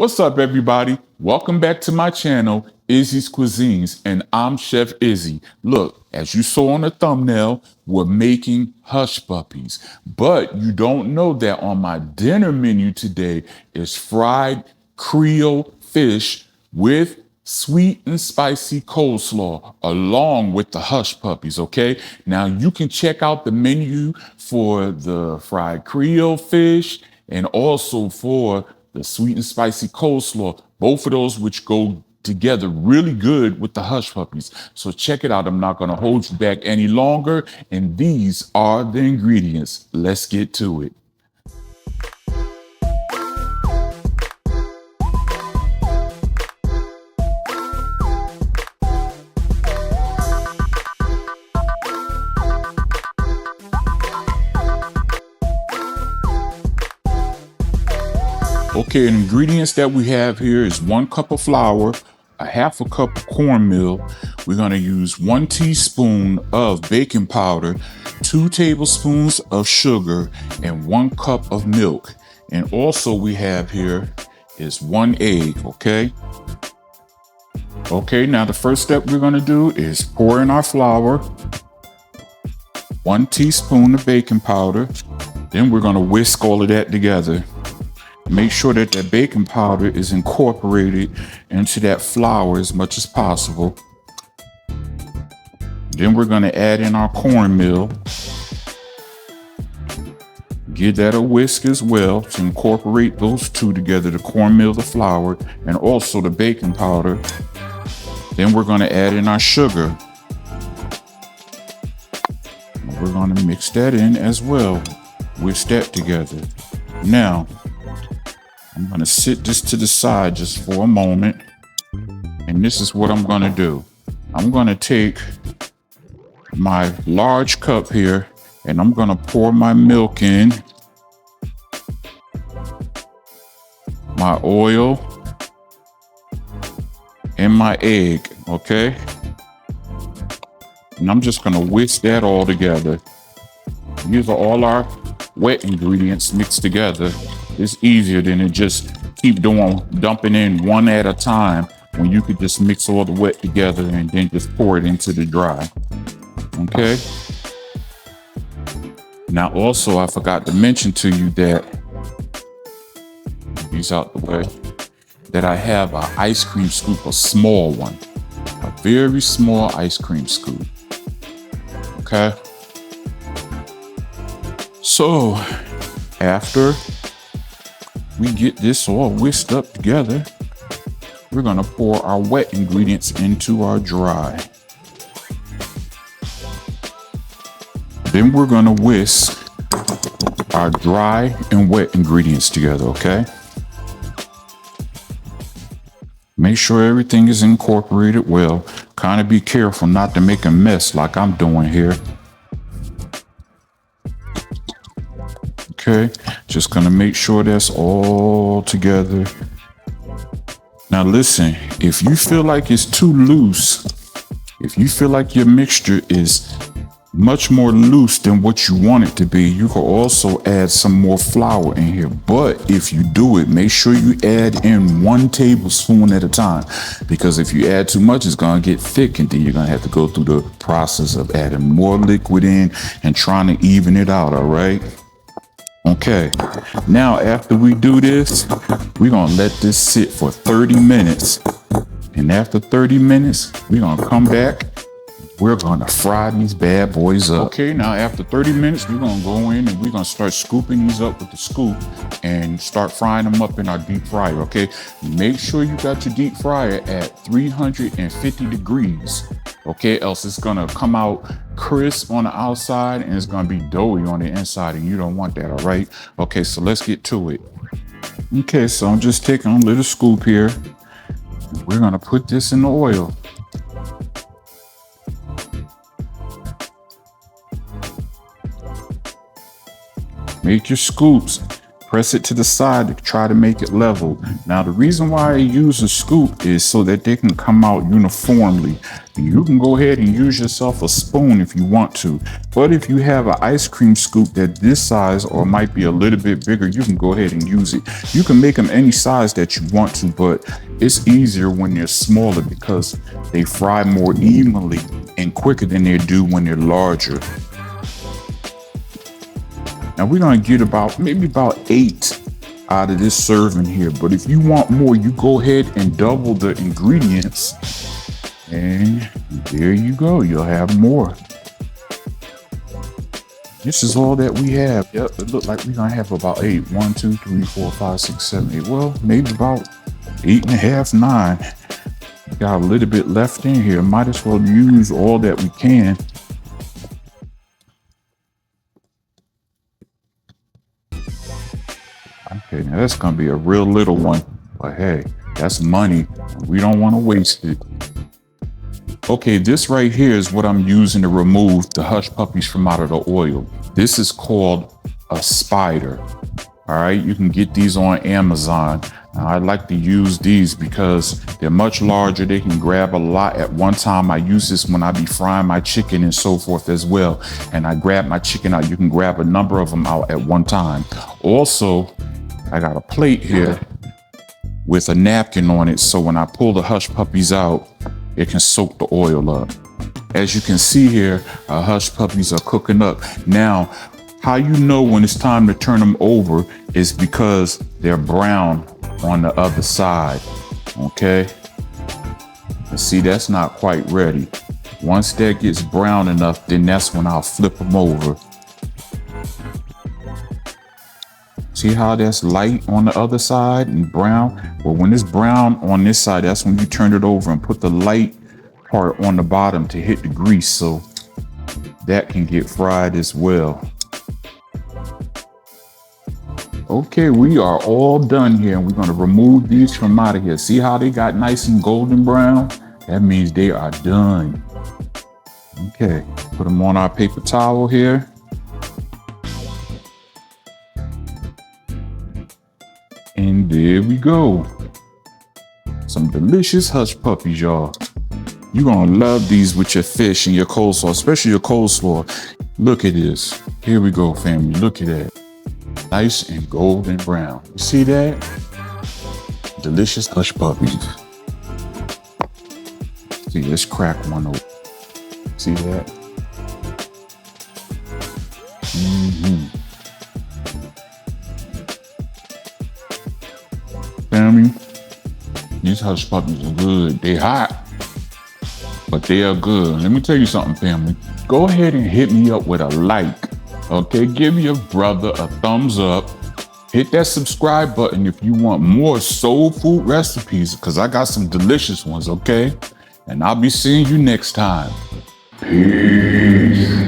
What's up, everybody? Welcome back to my channel, Izzy's Cuisines, and I'm Chef Izzy. Look, as you saw on the thumbnail, we're making hush puppies. But you don't know that on my dinner menu today is fried Creole fish with sweet and spicy coleslaw along with the hush puppies, okay? Now you can check out the menu for the fried Creole fish and also for the sweet and spicy coleslaw, both of those which go together really good with the hush puppies. So check it out. I'm not going to hold you back any longer. And these are the ingredients. Let's get to it. Okay, ingredients that we have here is 1 cup of flour, a half a cup of cornmeal. We're going to use 1 teaspoon of baking powder, 2 tablespoons of sugar, and 1 cup of milk. And also we have here is 1 egg, okay? Okay, now the first step we're going to do is pour in our flour, 1 teaspoon of baking powder. Then we're going to whisk all of that together. Make sure that that baking powder is incorporated into that flour as much as possible. Then we're going to add in our cornmeal. Give that a whisk as well to incorporate those two together, the cornmeal, the flour, and also the baking powder. Then we're going to add in our sugar. We're going to mix that in as well. Whisk that together. Now, I'm going to sit this to the side just for a moment. And this is what I'm going to do. I'm going to take my large cup here and I'm going to pour my milk in, my oil, and my egg, okay? And I'm just going to whisk that all together. These are all our wet ingredients mixed together. It's easier than to just keep dumping in one at a time when you could just mix all the wet together and then just pour it into the dry. Okay. Now also, I forgot to mention to you that, these out the way, that I have an ice cream scoop, a small one, a very small ice cream scoop. Okay. So after we get this all whisked up together, we're gonna pour our wet ingredients into our dry. Then we're gonna whisk our dry and wet ingredients together, okay? Make sure everything is incorporated well. Kind of be careful not to make a mess like I'm doing here. Okay, just gonna make sure that's all together. Now listen, if you feel like it's too loose, if you feel like your mixture is much more loose than what you want it to be, you can also add some more flour in here. But if you do it, make sure you add in 1 tablespoon at a time, because if you add too much, it's gonna get thick and then you're gonna have to go through the process of adding more liquid in and trying to even it out, all right? Okay, now after we do this, we're gonna let this sit for 30 minutes. And after 30 minutes, we're gonna come back. We're gonna fry these bad boys up. Okay, now after 30 minutes, we're gonna go in and we're gonna start scooping these up with the scoop and start frying them up in our deep fryer, okay? Make sure you got your deep fryer at 350 degrees, okay? Else it's gonna come out crisp on the outside and it's gonna be doughy on the inside, and you don't want that, all right? Okay, so let's get to it. Okay, so I'm just taking a little scoop here. We're gonna put this in the oil. Make your scoops Press it to the side to try to make it level. Now, the reason why I use a scoop is so that they can come out uniformly. You can go ahead and use yourself a spoon if you want to. But if you have an ice cream scoop that's this size or might be a little bit bigger, you can go ahead and use it. You can make them any size that you want to, but it's easier when they're smaller because they fry more evenly and quicker than they do when they're larger. Now we're gonna get maybe about 8 out of this serving here. But if you want more, you go ahead and double the ingredients. And there you go, you'll have more. This is all that we have. Yep, it looks like we're gonna have about 8. 1, 2, 3, 4, 5, 6, 7, 8. Well, maybe about 8.5, 9. Got a little bit left in here. Might as well use all that we can. Okay, now that's gonna be a real little one, but hey, that's money. We don't want to waste it. Okay, this right here is what I'm using to remove the hush puppies from out of the oil. This is called a spider. All right, you can get these on Amazon. Now, I like to use these because they're much larger. They can grab a lot at one time. I use this when I be frying my chicken and so forth as well. And I grab my chicken out. You can grab a number of them out at one time. Also, I got a plate here with a napkin on it. So when I pull the hush puppies out, it can soak the oil up. As you can see here, our hush puppies are cooking up. Now, how you know when it's time to turn them over is because they're brown on the other side, okay? But see, that's not quite ready. Once that gets brown enough, then that's when I'll flip them over. See how that's light on the other side and brown? Well, when it's brown on this side, that's when you turn it over and put the light part on the bottom to hit the grease so that can get fried as well. Okay, we are all done here, and we're gonna remove these from out of here. See how they got nice and golden brown? That means they are done. Okay, put them on our paper towel here. And there we go. Some delicious hush puppies, y'all. You're gonna love these with your fish and your coleslaw, especially your coleslaw. Look at this. Here we go, family. Look at that. Nice and golden brown. You see that? Delicious hush puppies. See, let's crack one open. See that? Family, these hush puppies are good. They hot, but they are good. Let me tell you something, family. Go ahead and hit me up with a like. Okay, give your brother a thumbs up. Hit that subscribe button if you want more soul food recipes, because I got some delicious ones, okay? And I'll be seeing you next time. Peace.